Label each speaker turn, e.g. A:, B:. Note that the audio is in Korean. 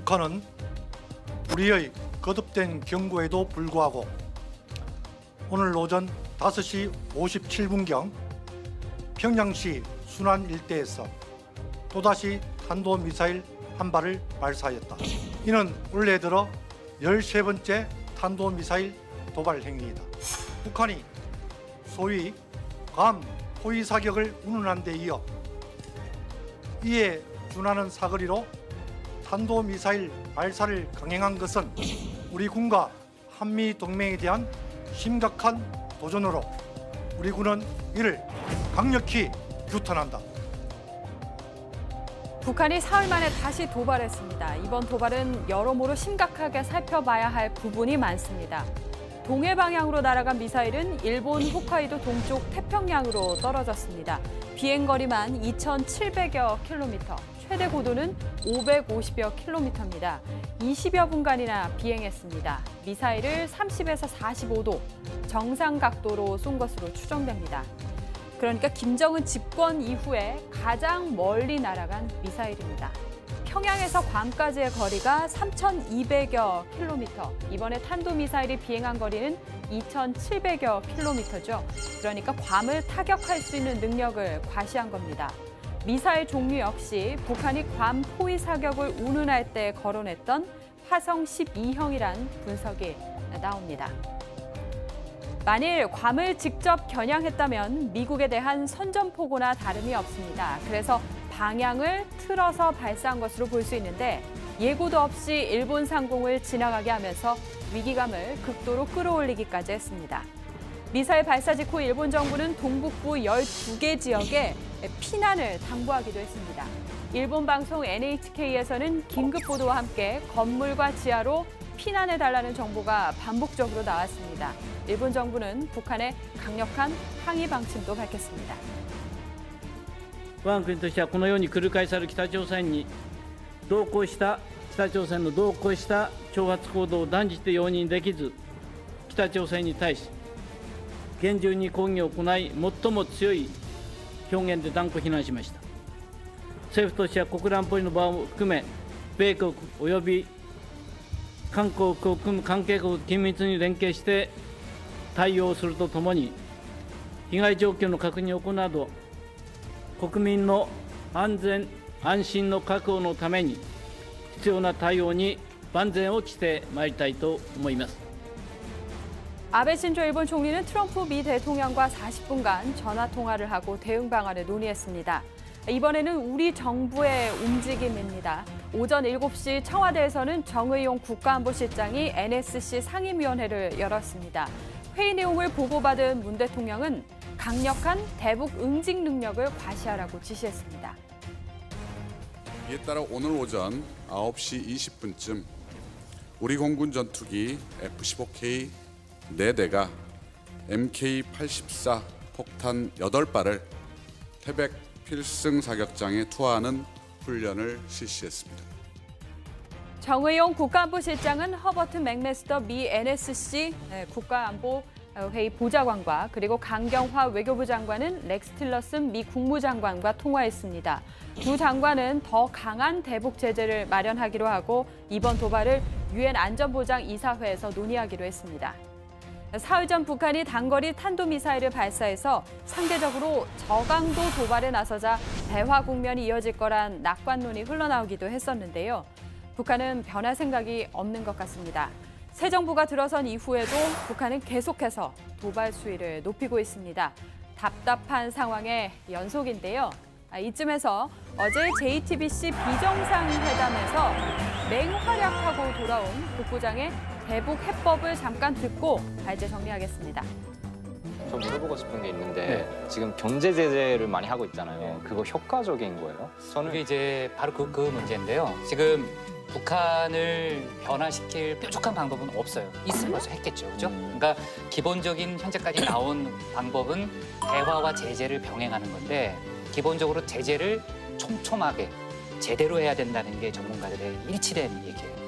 A: 북한은 우리의 거듭된 경고에도 불구하고 오늘 오전 5시 57분경 평양시 순안 일대에서 또다시 탄도미사일 한 발을 발사하였다. 이는 올해 들어 13번째 탄도미사일 도발 행위이다. 북한이 소위 괌 포위 사격을 운운한 데 이어 이에 준하는 사거리로 탄도미사일 발사를 강행한 것은 우리 군과 한미 동맹에 대한 심각한 도전으로 우리 군은 이를 강력히 규탄한다.
B: 북한이 사흘 만에 다시 도발했습니다. 이번 도발은 여러모로 심각하게 살펴봐야 할 부분이 많습니다. 동해 방향으로 날아간 미사일은 일본 홋카이도 동쪽 태평양으로 떨어졌습니다. 비행거리만 2,700여 킬로미터, 최대 고도는 550여 킬로미터입니다. 20여 분간이나 비행했습니다. 미사일을 30에서 45도 정상 각도로 쏜 것으로 추정됩니다. 그러니까 김정은 집권 이후에 가장 멀리 날아간 미사일입니다. 평양에서 괌까지의 거리가 3,200여 킬로미터, 이번에 탄도미사일이 비행한 거리는 2,700여 킬로미터죠. 그러니까 괌을 타격할 수 있는 능력을 과시한 겁니다. 미사일 종류 역시 북한이 괌 포위 사격을 운운할 때 거론했던 화성 12형이란 분석이 나옵니다. 만일 괌을 직접 겨냥했다면 미국에 대한 선전포고나 다름이 없습니다. 그래서 방향을 틀어서 발사한 것으로 볼 수 있는데 예고도 없이 일본 상공을 지나가게 하면서 위기감을 극도로 끌어올리기까지 했습니다. 미사일 발사 직후 일본 정부는 동북부 12개 지역에 피난을 당부하기도 했습니다. 일본 방송 NHK에서는 긴급 보도와 함께 건물과 지하로 피난해달라는 정보가 반복적으로 나왔습니다. 일본 정부는 북한의 강력한 항의 방침도 밝혔습니다.
C: 我が国としてはこのように繰り返される北朝鮮の同行した挑発行動を断じて容認できず、北朝鮮に対し厳重に抗議を行い、最も強い表現で断固非難しました。政府としては国連安保理の場を含め、米国及び韓国を含む関係国と緊密に連携して対応するとともに、被害状況の確認を行うなど、国民の安全・安心の確保のために必要な対応に万全を期してまいりたいと思います。
B: 아베 신조 일본 총리는 트럼프 미 대통령과 40분간 전화 통화를 하고 대응 방안을 논의했습니다. 이번에는 우리 정부의 움직임입니다. 오전 7시 청와대에서는 정의용 국가안보실장이 NSC 상임위원회를 열었습니다. 회의 내용을 보고받은 문 대통령은 강력한 대북 응징 능력을 과시하라고 지시했습니다.
D: 이에 따라 오늘 오전 9시 20분쯤 우리 공군 전투기 F-15K 4대가 MK-84 폭탄 8발을 태백 필승 사격장에 투하하는 훈련을 실시했습니다.
B: 정의용 국가안보실장은 허버트 맥메스터 미 NSC 국가안보회의 보좌관과 그리고 강경화 외교부 장관은 렉스 틸러슨 미 국무장관과 통화했습니다. 두 장관은 더 강한 대북 제재를 마련하기로 하고 이번 도발을 유엔 안전보장 이사회에서 논의하기로 했습니다. 사흘 전 북한이 단거리 탄도미사일을 발사해서 상대적으로 저강도 도발에 나서자 대화 국면이 이어질 거란 낙관론이 흘러나오기도 했었는데요. 북한은 변할 생각이 없는 것 같습니다. 새 정부가 들어선 이후에도 북한은 계속해서 도발 수위를 높이고 있습니다. 답답한 상황의 연속인데요. 이쯤에서 어제 JTBC 비정상회담에서 맹활약하고 돌아온 국부장의 대북 해법을 잠깐 듣고 발제 정리하겠습니다.
E: 저 물어보고 싶은 게 있는데 지금 경제 제재를 많이 하고 있잖아요. 그거 효과적인 거예요? 저는
F: 이게 이제 바로 그 문제인데요. 지금 북한을 변화시킬 뾰족한 방법은 없어요. 있으면 벌써 했겠죠, 그죠? 그러니까 기본적인 현재까지 나온 방법은 대화와 제재를 병행하는 건데 기본적으로 제재를 촘촘하게 제대로 해야 된다는 게 전문가들의 일치된 얘기예요.